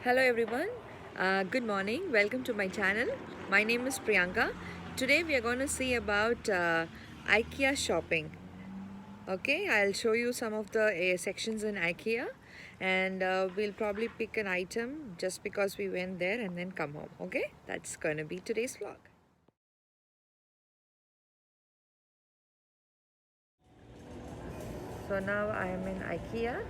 Hello everyone, good morning, welcome to my channel. My name is Priyanka. Today we are going to see about Ikea shopping. Okay, I'll show you some of the sections in Ikea, and we'll probably pick an item just because we went there and then come home. Okay, that's going to be today's vlog. So now I am in Ikea.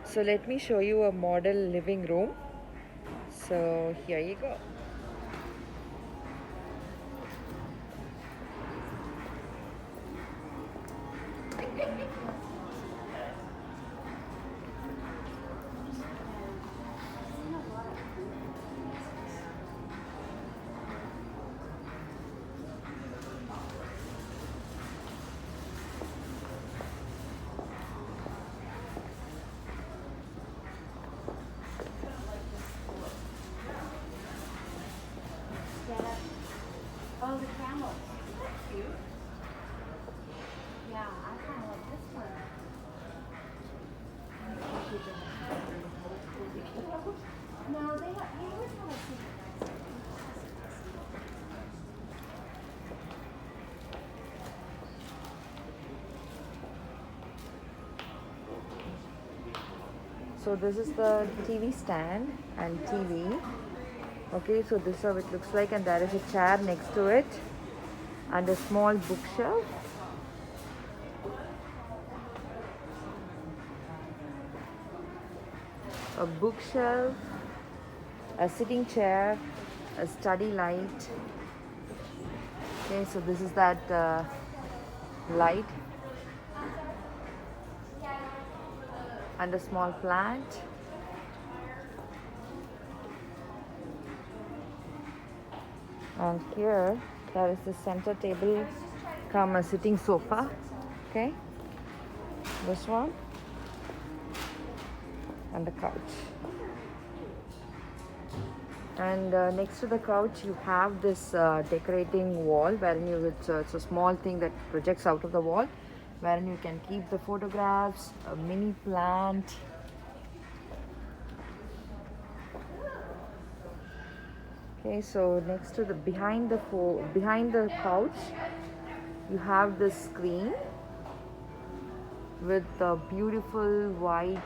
So let me show you a model living room. So here you go. Oh, the camel. That's cute. Yeah, I kind of like this one. No, they always have a secret. So this is the TV stand and TV. Okay, so this is how it looks like, and there is a chair next to it and a small bookshelf. A bookshelf, a sitting chair, a study light. Okay, so this is that light and a small plant. And here there is the center table come a sitting sofa. Okay, this one and the couch. And next to the couch you have this decorating wall wherein it's a small thing that projects out of the wall, wherein you can keep the photographs, a mini plant. Okay, so next to the behind the couch you have this screen with the beautiful white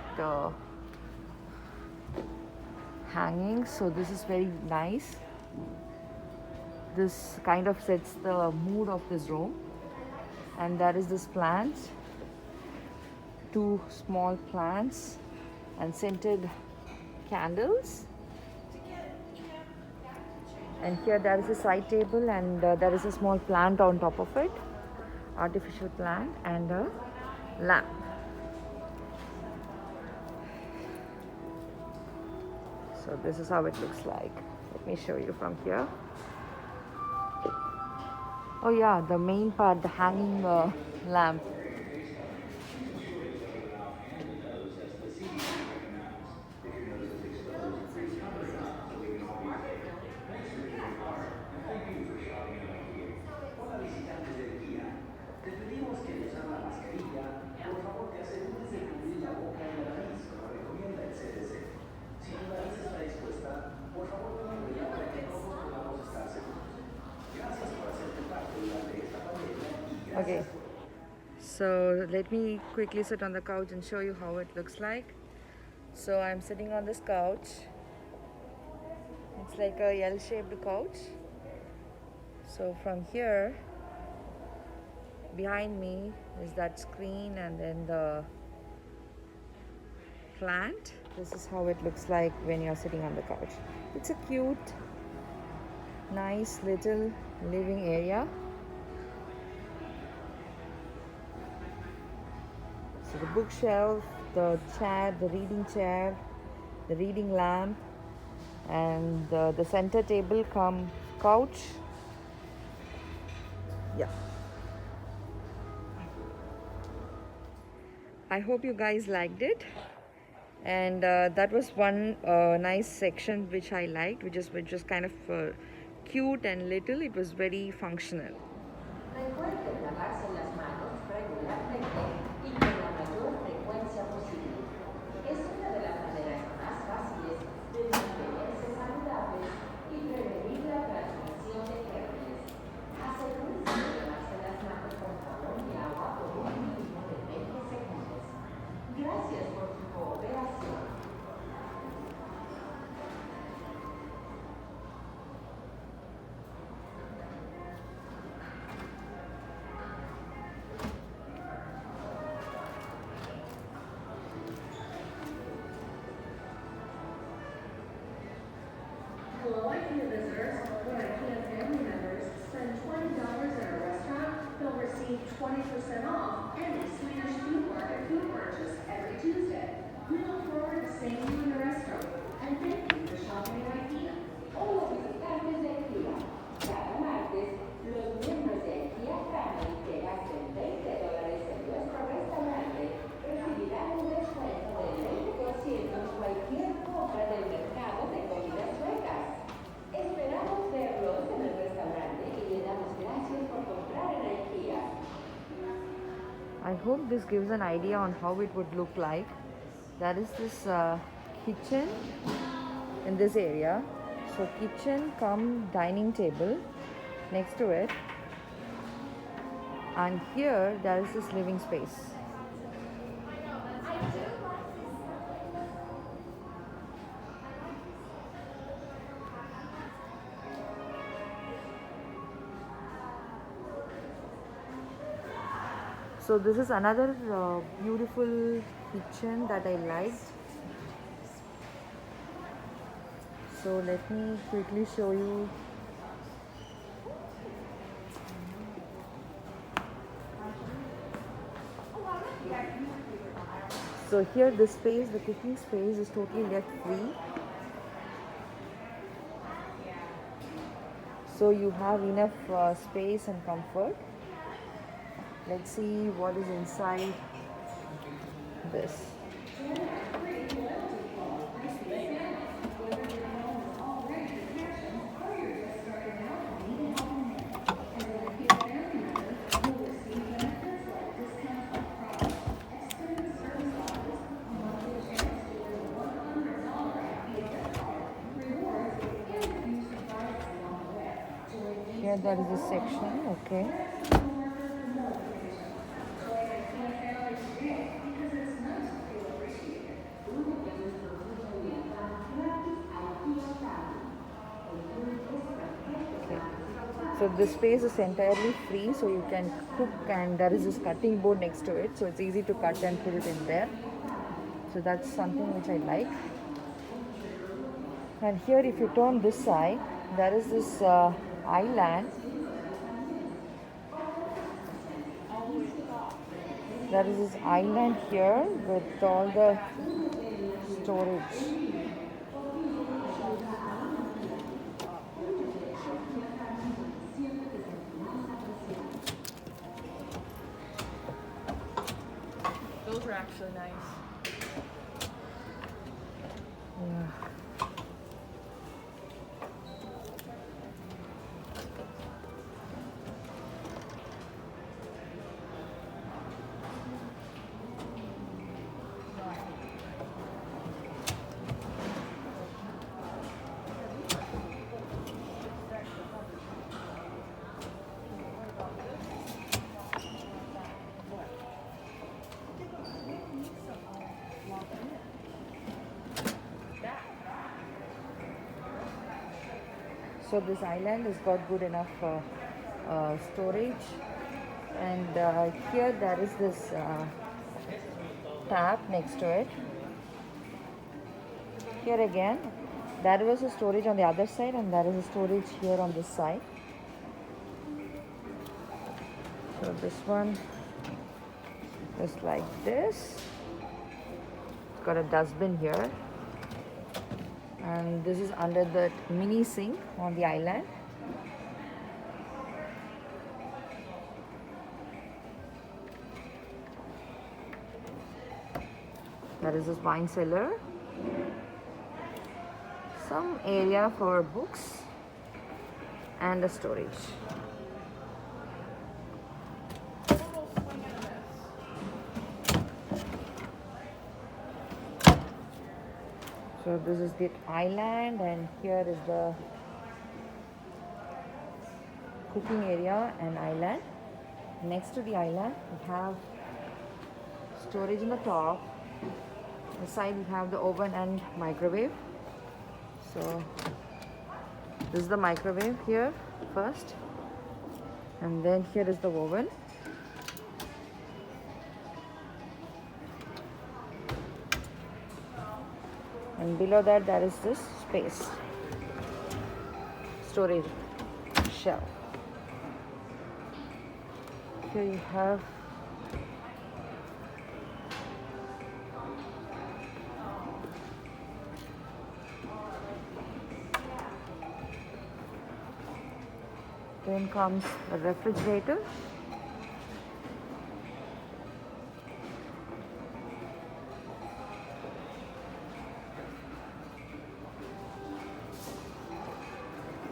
hanging. So this is very nice. This kind of sets the mood of this room. And there is this plant, two small plants and scented candles. And here there is a side table, and there is a small plant on top of it, artificial plant, and a lamp. So this is how it looks like. Let me show you from here. Oh yeah, the main part, the hanging lamp. Hola visitantes de Ikea. Te pedimos que al usar la mascarilla, por favor te asegures de cubrir la boca y la nariz, como recomienda el CDC. Si tu nariz está expuesta, por favor cúbrela para que todos podamos estar seguros. Gracias por hacer tu parte durante esta pandemia y Okay, gracias por... so let me quickly sit on the couch and show you how it looks like. So I'm sitting on this couch. It's like a L-shaped couch. So from here, behind me is that screen and then the plant. This is how it looks like when you're sitting on the couch. It's a cute, nice little living area. So the bookshelf, the chair, the reading lamp, and the center table come couch. Yeah. I hope you guys liked it. And that was one nice section which I liked, which is kind of cute and little. It was very functional. Recuerden lavarse las manos regularmente y con la mayor frecuencia posible. Es una de las maneras más fáciles de mantenerse saludables y prevenir la transmisión de gérmenes. Asegúrense de lavarse las manos con jabón y agua por un mínimo de 20 segundos. Gracias por su cooperación. Hello, IKEA visitors. When IKEA family members spend $20 at a restaurant, they'll receive 20% off any Swedish food market food purchase every Tuesday. We look forward to seeing you in the restaurant, and thank you for shopping at IKEA. Hola visitantes de IKEA. Cada martes, los miembros de IKEA Family que gasten $20 en nuestro restaurante recibirán un descuento del 20% en cualquier compra del mercado de comidas suecas. Esperamos verlos en el restaurante y le damos gracias por comprar en IKEA. I hope this gives an idea on how it would look like. There is this kitchen in this area. So kitchen come dining table next to it. And here there is this living space. So this is another beautiful kitchen that I liked. So let me quickly show you. So here the space, the cooking space is totally left free. So you have enough space and comfort. Let's see what is inside this. Here there is a section, okay. So this space is entirely free, so you can cook, and there is this cutting board next to it, so it's easy to cut and put it in there. So that's something which I like. And here if you turn this side, there is this island. There is this island here with all the storage. Those are actually nice. Yeah. So this island has got good enough storage, and here there is this tap next to it. Here again there was a storage on the other side, and there is a storage here on this side. So this one is like this. It's got a dustbin here, and this is under the mini sink on the island. There is this wine cellar, some area for books, and a storage. So this is the island, and here is the cooking area and island. Next to the island we have storage in the top. The side we have the oven and microwave. So this is the microwave here first, and then here is the oven. And below that there is this space, storage shelf. Here you have then comes a refrigerator.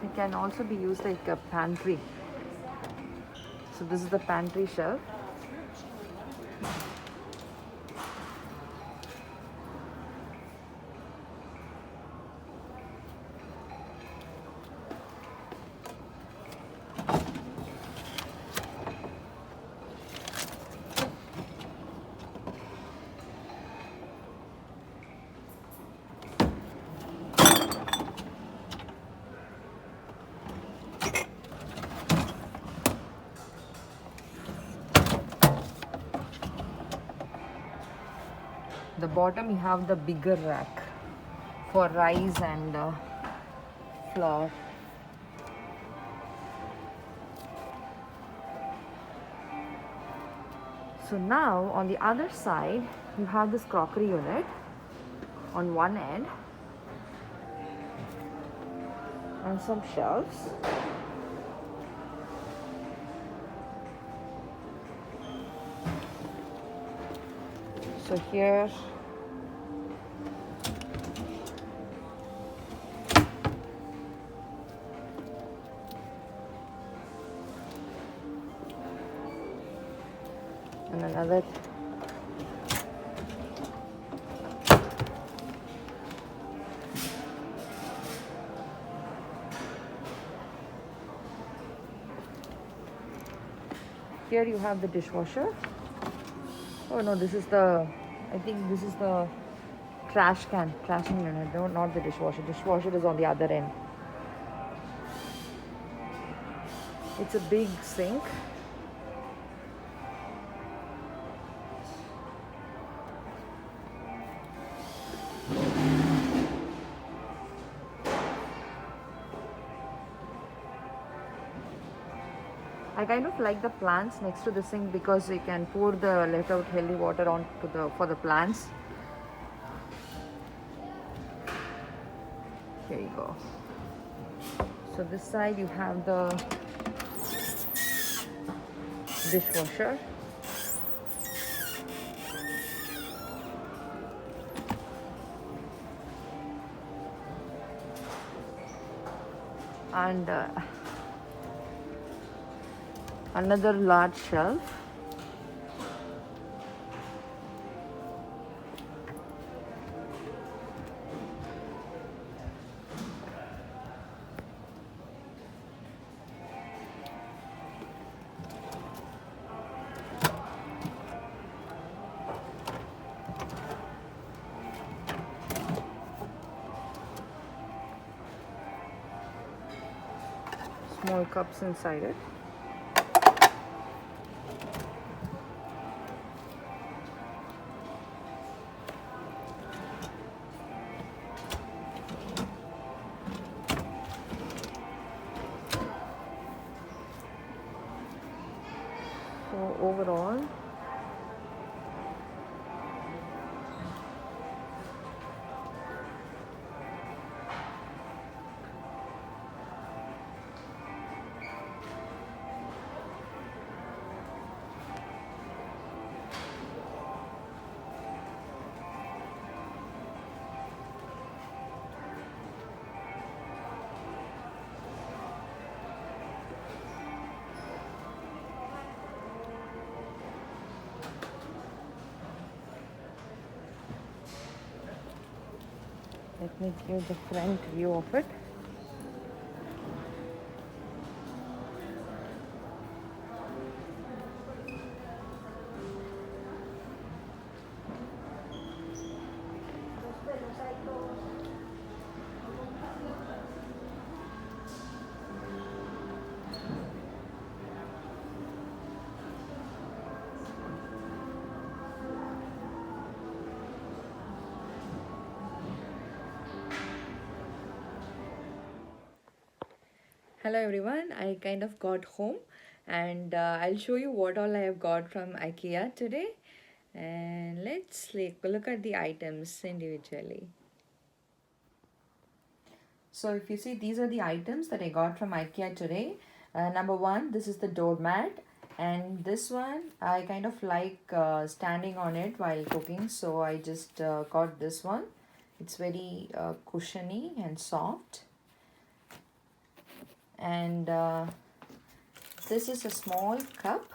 It can also be used like a pantry. So this is the pantry shelf. The bottom you have the bigger rack for rice and flour. So now on the other side you have this crockery unit on one end and some shelves. So here and another here you have the dishwasher. Oh no, this is the, I think this is the trash unit. No, not the dishwasher. Dishwasher is on the other end. It's a big sink. I kind of like the plants next to the sink because you can pour the leftover healthy water on to for the plants. Here you go. So this side you have the dishwasher. And another large shelf. Small cups inside it. So overall Let me give the front view of it. Hello everyone, I kind of got home and I'll show you what all I have got from Ikea today, and let's look at the items individually. So if you see, these are the items that I got from Ikea today. Number one, this is the doormat, and this one I kind of like standing on it while cooking, so I just got this one. It's very cushiony and soft. And this is a small cup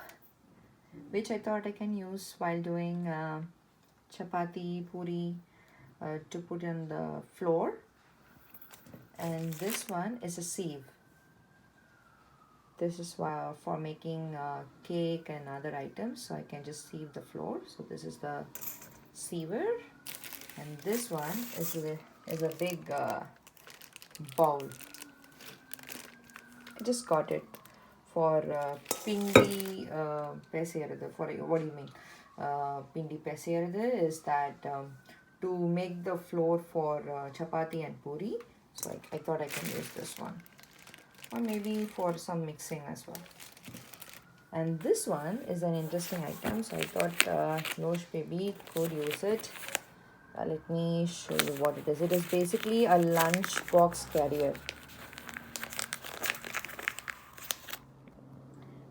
which I thought I can use while doing chapati, puri, to put on the floor. And this one is a sieve. This is for making cake and other items, so I can just sieve the floor. So this is the siever, and this one is a big bowl. I just got it for pindi pesiyaradu. For what do you mean? Pindi pesiyaradu is that to make the flour for chapati and puri. So I thought I can use this one, or maybe for some mixing as well. And this one is an interesting item, so I thought Nosh baby could use it. Let me show you what it is. It is basically a lunch box carrier.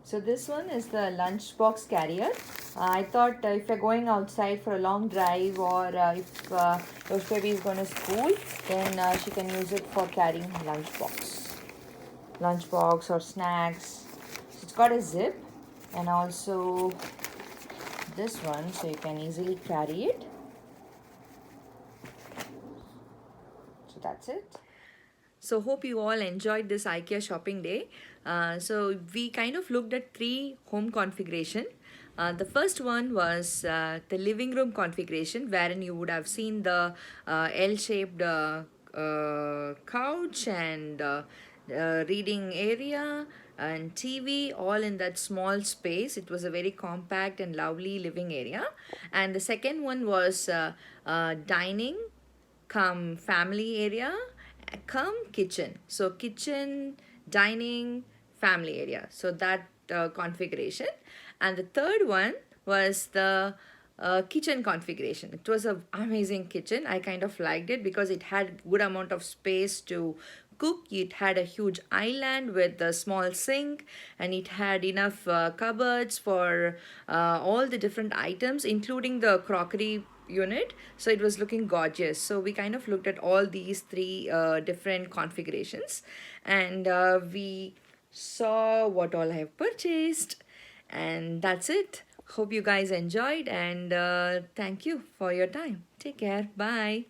So this one is the lunchbox carrier. I thought if you're going outside for a long drive, or if your baby is going to school, then she can use it for carrying lunchbox or snacks. So it's got a zip, and also this one, so you can easily carry it. So that's it. So hope you all enjoyed this IKEA shopping day. So we kind of looked at 3 home configuration. The first one was the living room configuration, wherein you would have seen the L-shaped couch and reading area and TV all in that small space. It was a very compact and lovely living area. And the second one was dining come family area come kitchen. So kitchen, dining, family area, so that configuration. And the third one was the kitchen configuration. It was an amazing kitchen. I kind of liked it because it had good amount of space to cook. It had a huge island with a small sink, and it had enough cupboards for all the different items, including the crockery unit. So it was looking gorgeous. So we kind of looked at all these 3 different configurations, and we saw what all I have purchased, and that's it. Hope you guys enjoyed, and thank you for your time. Take care. Bye.